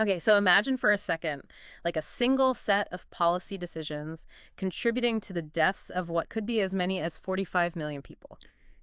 Okay, so imagine for a second, like a single set of policy decisions contributing to the deaths of what could be as many as 45 million people.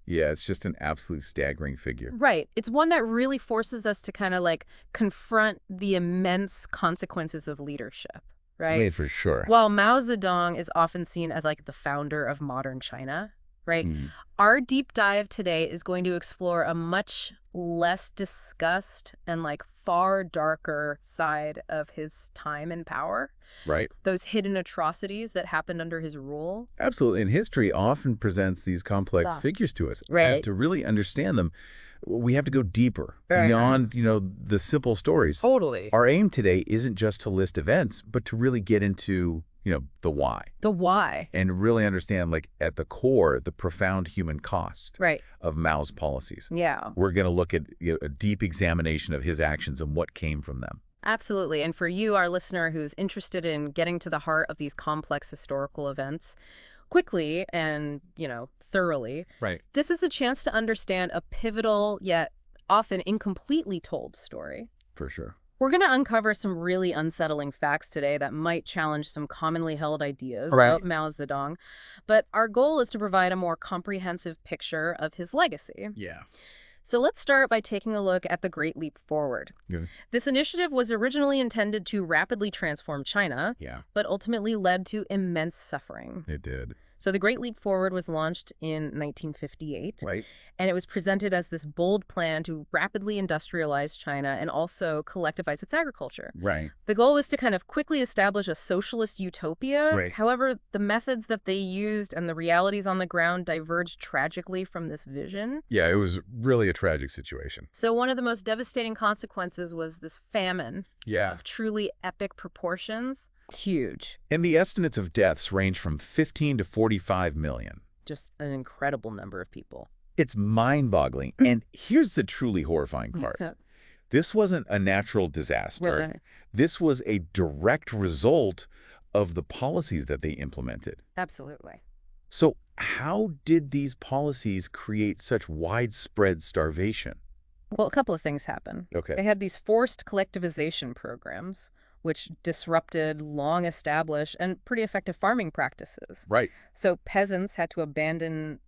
Yeah, it's just an absolute staggering figure. Right. It's one that really forces us to kind of like confront the immense consequences of leadership, I right? mean, for sure. While Mao Zedong is often seen as like the founder of modern China, right? Mm. Our deep dive today is going to explore a much less discussed and like far darker side of his time and power, Right? those hidden atrocities that happened under his rule. Absolutely. And history often presents these complex Yeah. figures to us. And Right. to really understand them, we have to go deeper, Uh-huh. beyond, the simple stories. Totally. Our aim today isn't just to list events, but to really get into, the why The why. and really understand, like, at the core, the profound human cost Right. of Mao's policies. Yeah. We're going to look at a deep examination of his actions and what came from them. Absolutely. And for you, our listener who's interested in getting to the heart of these complex historical events quickly and, thoroughly, Right. this is a chance to understand a pivotal yet often incompletely told story. For sure. We're going to uncover some really unsettling facts today that might challenge some commonly held ideas Right. about Mao Zedong, but our goal is to provide a more comprehensive picture of his legacy. Yeah. So let's start by taking a look at the Great Leap Forward. Yeah. This initiative was originally intended to rapidly transform China, Yeah, but ultimately led to immense suffering. it did. So the Great Leap Forward was launched in 1958, Right. and it was presented as this bold plan to rapidly industrialize China and also collectivize its agriculture. Right. The goal was to kind of quickly establish a socialist utopia. Right. However, the methods that they used and the realities on the ground diverged tragically from this vision. Yeah, it was really a tragic situation. So one of the most devastating consequences was this famine Yeah. of truly epic proportions. It's huge. And the estimates of deaths range from 15 to 45 million. Just an incredible number of people. It's mind-boggling. And here's the truly horrifying part. This wasn't a natural disaster. Right. This was a direct result of the policies that they implemented. Absolutely. So how did these policies create such widespread starvation? Well, a couple of things happen. They Okay. had these forced collectivization programs, which disrupted long-established and pretty effective farming practices. Right. So peasants had to abandon,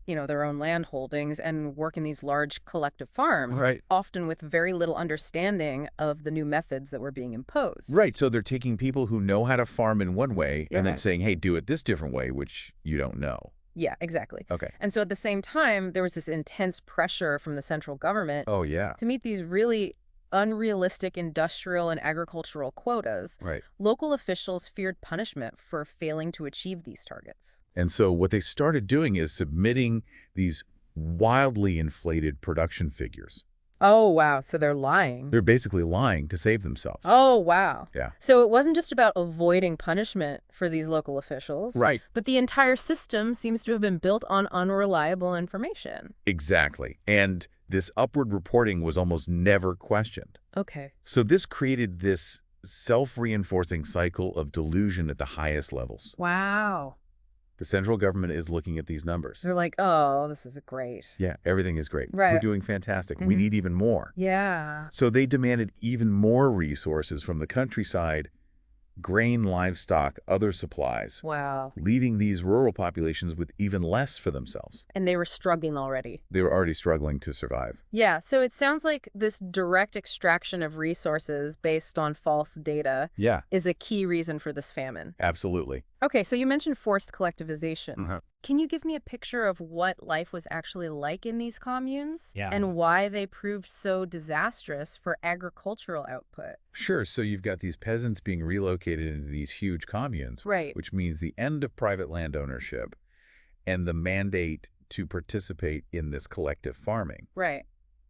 their own land holdings and work in these large collective farms, Right. often with very little understanding of the new methods that were being imposed. Right. So they're taking people who know how to farm in one way and then Yeah. saying, hey, do it this different way, which you don't know. Yeah, exactly. Okay. And so at the same time, there was this intense pressure from the central government Oh, yeah. to meet these really unrealistic industrial and agricultural quotas. Right. Local officials feared punishment for failing to achieve these targets. And so what they started doing is submitting these wildly inflated production figures. Oh, wow. So they're lying. They're basically lying to save themselves. Oh, wow. Yeah. So it wasn't just about avoiding punishment for these local officials, Right. but the entire system seems to have been built on unreliable information. Exactly. And this upward reporting was almost never questioned. Okay. So this created this self-reinforcing cycle of delusion at the highest levels. Wow. The central government is looking at these numbers. They're like, oh, this is great. Yeah, everything is great. Right. We're doing fantastic. We Mhm. need even more. Yeah. So they demanded even more resources from the countryside, grain, livestock, other supplies, Wow. leaving these rural populations with even less for themselves. And they were struggling already. They were already struggling to survive. Yeah, so it sounds like this direct extraction of resources based on false data Yeah, is a key reason for this famine. absolutely. Okay, so you mentioned forced collectivization. Uh-huh. Can you give me a picture of what life was actually like in these communes? Yeah. And why they proved so disastrous for agricultural output? Sure, so you've got these peasants being relocated into these huge communes, Right. which means the end of private land ownership and the mandate to participate in this collective farming. Right.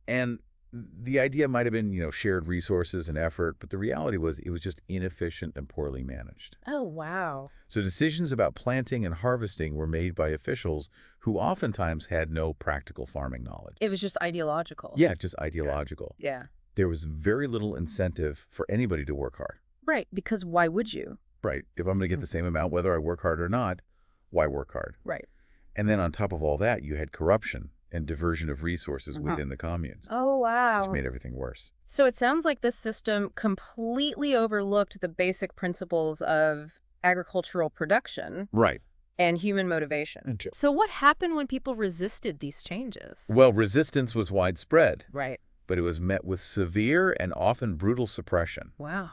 And the idea might have been, shared resources and effort, but the reality was it was just inefficient and poorly managed. Oh, wow. So decisions about planting and harvesting were made by officials who oftentimes had no practical farming knowledge. It was just ideological. Yeah, just ideological. Yeah. There was very little incentive for anybody to work hard. Right, because why would you? Right. If I'm going to get the same amount, whether I work hard or not, why work hard? Right. And then on top of all that, you had corruption and diversion of resources Uh-huh. within the communes. Oh, Just wow. made everything worse. So it sounds like this system completely overlooked the basic principles of agricultural production Right. and human motivation. So what happened when people resisted these changes? Well, resistance was widespread, Right. but it was met with severe and often brutal suppression. Wow.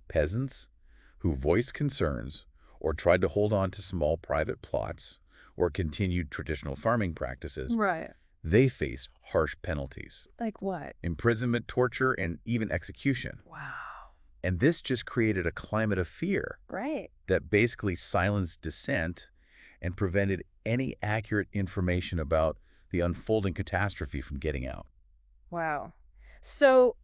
Peasants who voiced concerns or tried to hold on to small private plots or continued traditional farming practices, Right. they faced harsh penalties, Like what? imprisonment, torture, and even execution. Wow. And this just created a climate of fear Right. that basically silenced dissent and prevented any accurate information about the unfolding catastrophe from getting out. Wow. So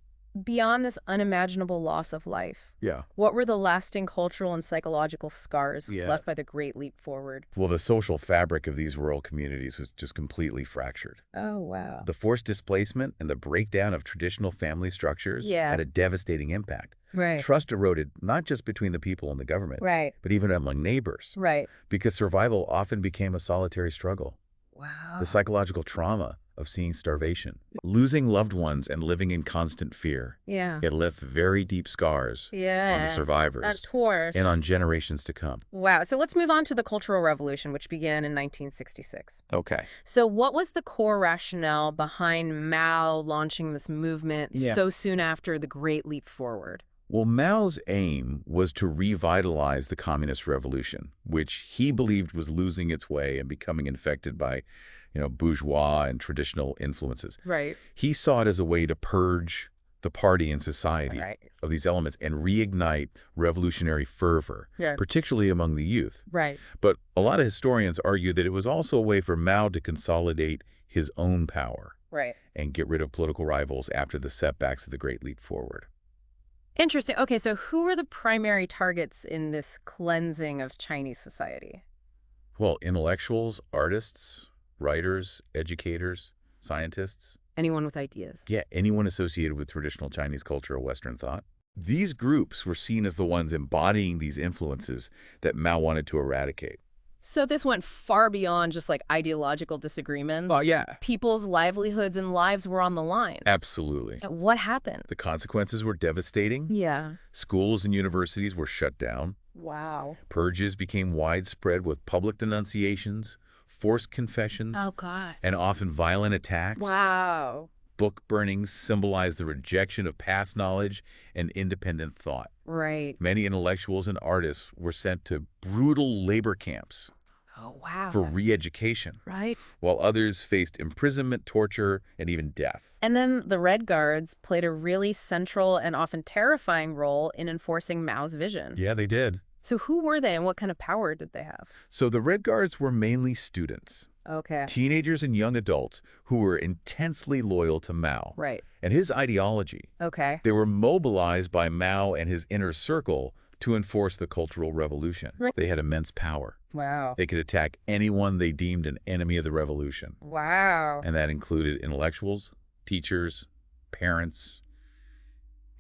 beyond this unimaginable loss of life, Yeah. what were the lasting cultural and psychological scars Yeah. left by the Great Leap Forward? Well, the social fabric of these rural communities was just completely fractured. Oh, wow. The forced displacement and the breakdown of traditional family structures Yeah. had a devastating impact. Right. Trust eroded not just between the people and the government, Right. but even among neighbors, Right. because survival often became a solitary struggle. Wow. The psychological trauma of seeing starvation, losing loved ones, and living in constant fear. Yeah. It left very deep scars on the Yeah. survivors Of course. and on generations to come. Wow. So let's move on to the Cultural Revolution, which began in 1966. Okay. So what was the core rationale behind Mao launching this movement so soon after the Great Leap Forward? Well, Mao's aim was to revitalize the communist revolution, which he believed was losing its way and becoming infected by, bourgeois and traditional influences. Right. He saw it as a way to purge the party and society Right. of these elements and reignite revolutionary fervor, Yeah. particularly among the youth. Right. But a lot of historians argue that it was also a way for Mao to consolidate his own power Right. and get rid of political rivals after the setbacks of the Great Leap Forward. Interesting. Okay, so who were the primary targets in this cleansing of Chinese society? Well, intellectuals, artists, writers, educators, scientists. Anyone with ideas? Yeah, anyone associated with traditional Chinese culture or Western thought. These groups were seen as the ones embodying these influences that Mao wanted to eradicate. So this went far beyond just like ideological disagreements. Yeah. People's livelihoods and lives were on the line. Absolutely. What happened? The consequences were devastating. Yeah. Schools and universities were shut down. Wow. Purges became widespread with public denunciations, forced confessions, Oh, God. and often violent attacks. Wow. Book burnings symbolized the rejection of past knowledge and independent thought. Right. Many intellectuals and artists were sent to brutal labor camps Oh, wow. for re-education, Right. while others faced imprisonment, torture, and even death. And then the Red Guards played a really central and often terrifying role in enforcing Mao's vision. Yeah, they did. So who were they and what kind of power did they have? So the Red Guards were mainly students, Okay. teenagers and young adults who were intensely loyal to Mao Right. and his ideology. Okay. They were mobilized by Mao and his inner circle to enforce the Cultural Revolution. Right. They had immense power. Wow. They could attack anyone they deemed an enemy of the revolution. Wow. And that included intellectuals, teachers, parents,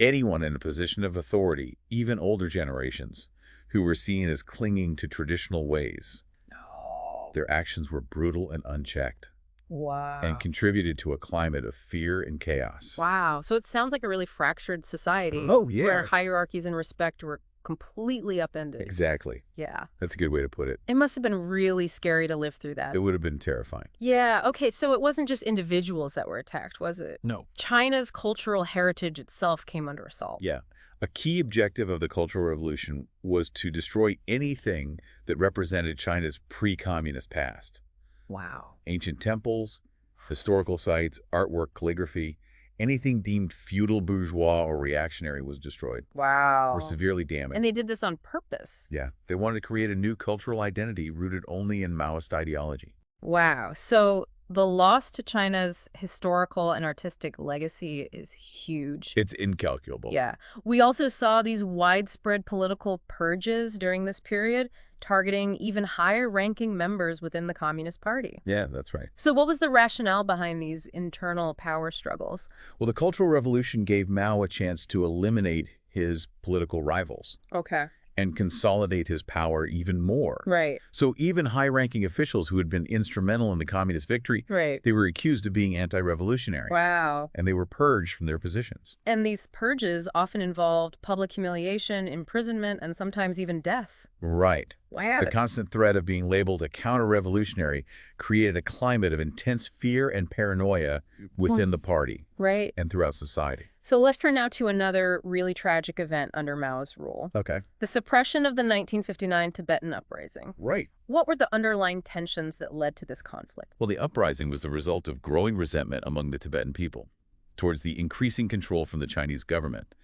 anyone in a position of authority, even older generations, who were seen as clinging to traditional ways. No. Their actions were brutal and unchecked Wow. and contributed to a climate of fear and chaos. Wow. So it sounds like a really fractured society. Oh, yeah. Where hierarchies and respect were completely upended. Exactly. Yeah. That's a good way to put it. It must have been really scary to live through that. It would have been terrifying. Yeah. Okay. So it wasn't just individuals that were attacked, was it? No. China's cultural heritage itself came under assault. Yeah. A key objective of the Cultural Revolution was to destroy anything that represented China's pre-communist past. Wow. Ancient temples, historical sites, artwork, calligraphy, anything deemed feudal, bourgeois, or reactionary was destroyed Wow. or severely damaged. And they did this on purpose. Yeah, they wanted to create a new cultural identity rooted only in Maoist ideology. Wow. So the loss to China's historical and artistic legacy is huge. It's incalculable. Yeah. We also saw these widespread political purges during this period, targeting even higher-ranking members within the Communist Party. Yeah, that's right. So what was the rationale behind these internal power struggles? Well, the Cultural Revolution gave Mao a chance to eliminate his political rivals Okay. and consolidate his power even more. Right. So even high-ranking officials who had been instrumental in the communist victory, Right. they were accused of being anti-revolutionary, Wow. and they were purged from their positions. And these purges often involved public humiliation, imprisonment, and sometimes even death. Right. Wow. The constant threat of being labeled a counter-revolutionary created a climate of intense fear and paranoia within the party Right. and throughout society. So let's turn now to another really tragic event under Mao's rule. Okay. The suppression of the 1959 Tibetan uprising. Right. What were the underlying tensions that led to this conflict? Well, the uprising was the result of growing resentment among the Tibetan people towards the increasing control from the Chinese government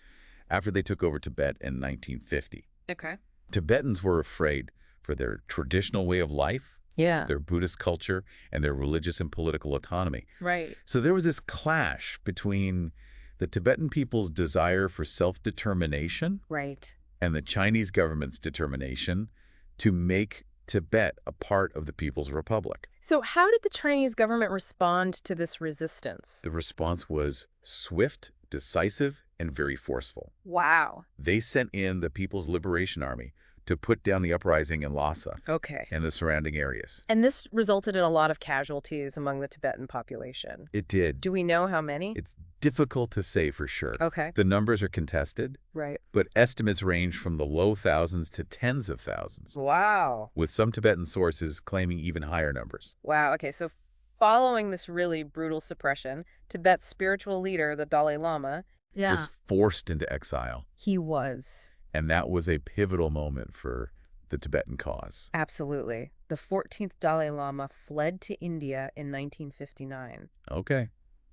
after they took over Tibet in 1950. Okay. Tibetans were afraid for their traditional way of life, Yeah. their Buddhist culture, and their religious and political autonomy. Right. So there was this clash between the Tibetan people's desire for self-determination Right. and the Chinese government's determination to make Tibet a part of the People's Republic. So how did the Chinese government respond to this resistance? The response was swift, decisive, and very forceful. Wow. They sent in the People's Liberation Army to put down the uprising in Lhasa Okay. and the surrounding areas. And this resulted in a lot of casualties among the Tibetan population. It did. Do we know how many? It's difficult to say for sure. Okay. The numbers are contested, Right. but estimates range from the low thousands to tens of thousands, Wow. with some Tibetan sources claiming even higher numbers. Wow. Okay. So following this really brutal suppression, Tibet's spiritual leader, the Dalai Lama, Was forced into exile, he was. and that was a pivotal moment for the Tibetan cause. Absolutely. The 14th Dalai Lama fled to India in 1959 Okay.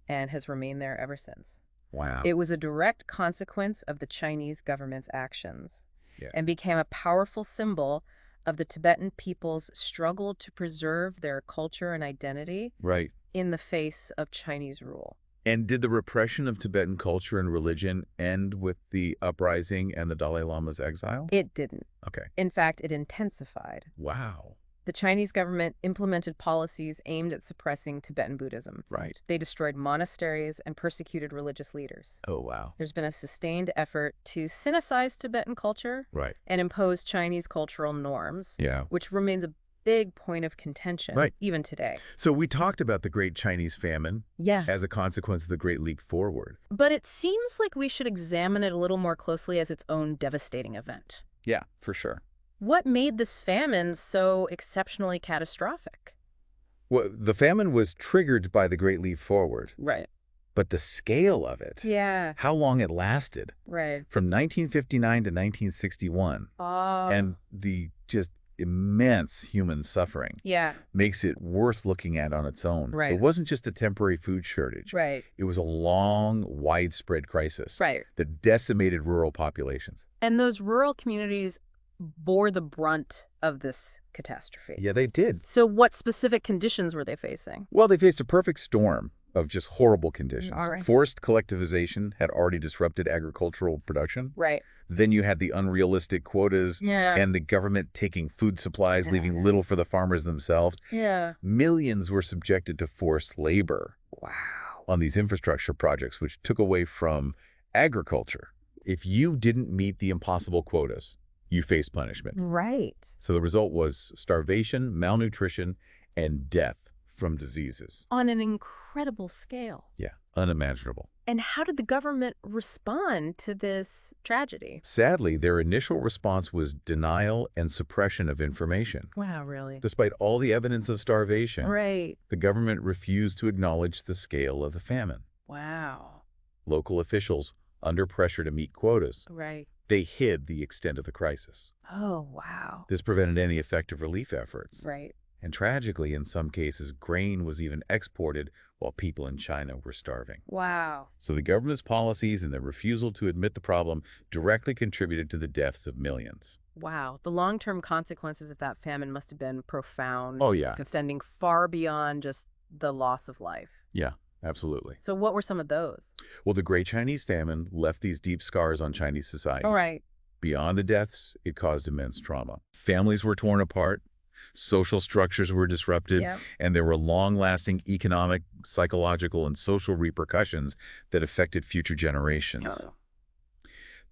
and has remained there ever since. Wow. It was a direct consequence of the Chinese government's actions Yeah. and became a powerful symbol of the Tibetan people's struggle to preserve their culture and identity Right. in the face of Chinese rule. And did the repression of Tibetan culture and religion end with the uprising and the Dalai Lama's exile? It didn't. Okay. In fact, it intensified. Wow. The Chinese government implemented policies aimed at suppressing Tibetan Buddhism. Right. They destroyed monasteries and persecuted religious leaders. Oh, wow. There's been a sustained effort to sinicize Tibetan culture Right. and impose Chinese cultural norms, Yeah. which remains a big point of contention, Right. even today. So we talked about the Great Chinese Famine Yeah. as a consequence of the Great Leap Forward. But it seems like we should examine it a little more closely as its own devastating event. Yeah, for sure. What made this famine so exceptionally catastrophic? Well, the famine was triggered by the Great Leap Forward, Right. but the scale of it, Yeah. how long it lasted, Right. from 1959 to 1961, Oh. and the just immense human suffering Yeah. makes it worth looking at on its own. Right. It wasn't just a temporary food shortage. Right. It was a long, widespread crisis Right. that decimated rural populations. And those rural communities bore the brunt of this catastrophe. Yeah, they did. So what specific conditions were they facing? Well, they faced a perfect storm of just horrible conditions. All right. Forced collectivization had already disrupted agricultural production. Right. Then you had the unrealistic quotas Yeah. and the government taking food supplies, leaving little for the farmers themselves. Yeah. Millions were subjected to forced labor Wow. on these infrastructure projects, which took away from agriculture. If you didn't meet the impossible quotas, you faced punishment. Right. So the result was starvation, malnutrition, and death from diseases. On an incredible scale. Yeah, unimaginable. And how did the government respond to this tragedy? Sadly, their initial response was denial and suppression of information. Wow, really? Despite all the evidence of starvation, Right. the government refused to acknowledge the scale of the famine. Wow. Local officials, under pressure to meet quotas, Right. they hid the extent of the crisis. Oh, wow. This prevented any effective relief efforts. Right. And tragically, in some cases, grain was even exported while people in China were starving. Wow. So the government's policies and their refusal to admit the problem directly contributed to the deaths of millions. Wow. The long-term consequences of that famine must have been profound. Oh, yeah. Extending far beyond just the loss of life. Yeah, absolutely. So what were some of those? Well, the Great Chinese Famine left these deep scars on Chinese society. All right. Beyond the deaths, it caused immense trauma. Families were torn apart, social structures were disrupted, Yep. and there were long-lasting economic, psychological, and social repercussions that affected future generations. Oh.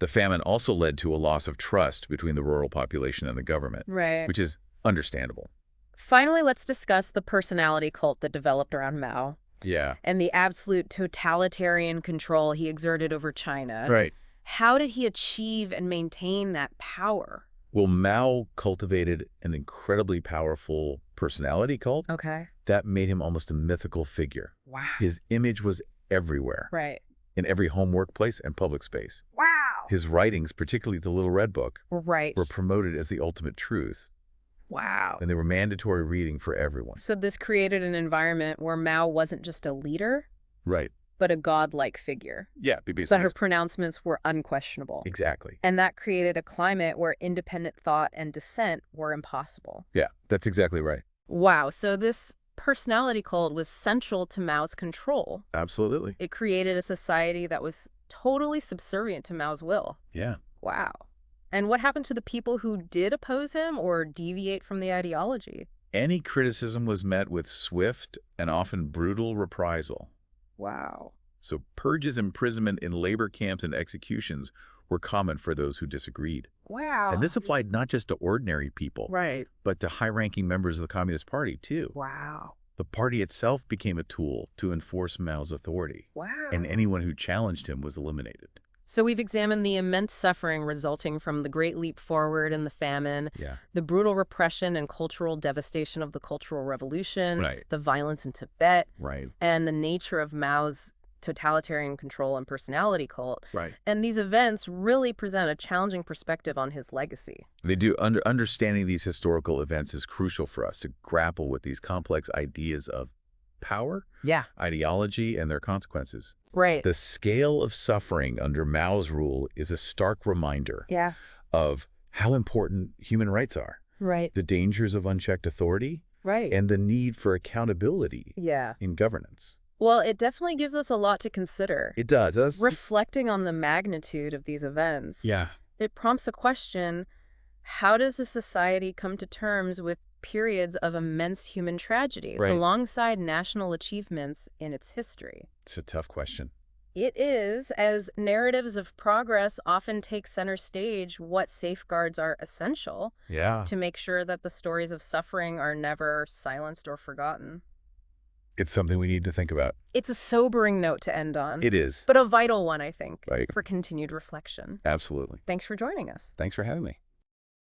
The famine also led to a loss of trust between the rural population and the government, Right. which is understandable. Finally, let's discuss the personality cult that developed around Mao Yeah. and the absolute totalitarian control he exerted over China. Right. How did he achieve and maintain that power? Well, Mao cultivated an incredibly powerful personality cult Okay. that made him almost a mythical figure. Wow. His image was everywhere, Right. in every home, workplace, and public space. Wow. His writings, particularly the Little Red Book, Right. were promoted as the ultimate truth, Wow. and they were mandatory reading for everyone. So this created an environment where Mao wasn't just a leader, Right. but a godlike figure. Yeah, But basically. her pronouncements were unquestionable. Exactly. And that created a climate where independent thought and dissent were impossible. Yeah, that's exactly right. Wow, so this personality cult was central to Mao's control. Absolutely. It created a society that was totally subservient to Mao's will. Yeah. Wow. And what happened to the people who did oppose him or deviate from the ideology? Any criticism was met with swift and often brutal reprisal. Wow. So purges, imprisonment in labor camps, and executions were common for those who disagreed. Wow. And this applied not just to ordinary people, Right. but to high-ranking members of the Communist Party, too. Wow. The party itself became a tool to enforce Mao's authority, Wow. and anyone who challenged him was eliminated. So we've examined the immense suffering resulting from the Great Leap Forward and the famine, Yeah. the brutal repression and cultural devastation of the Cultural Revolution, Right. the violence in Tibet, Right. and the nature of Mao's totalitarian control and personality cult. Right. And these events really present a challenging perspective on his legacy. They do. Understanding these historical events is crucial for us to grapple with these complex ideas of power, Yeah. ideology, and their consequences. Right. The scale of suffering under Mao's rule is a stark reminder Yeah. of how important human rights are, Right. the dangers of unchecked authority, Right. and the need for accountability Yeah. in governance. Well, it definitely gives us a lot to consider. It does. That's, Reflecting on the magnitude of these events. yeah. It prompts a question: how does a society come to terms with periods of immense human tragedy Right. alongside national achievements in its history? It's a tough question. It is, as narratives of progress often take center stage, what safeguards are essential Yeah. to make sure that the stories of suffering are never silenced or forgotten. It's something we need to think about. It's a sobering note to end on, It is. but a vital one, I think, Right. for continued reflection. Absolutely. Thanks for joining us. Thanks for having me.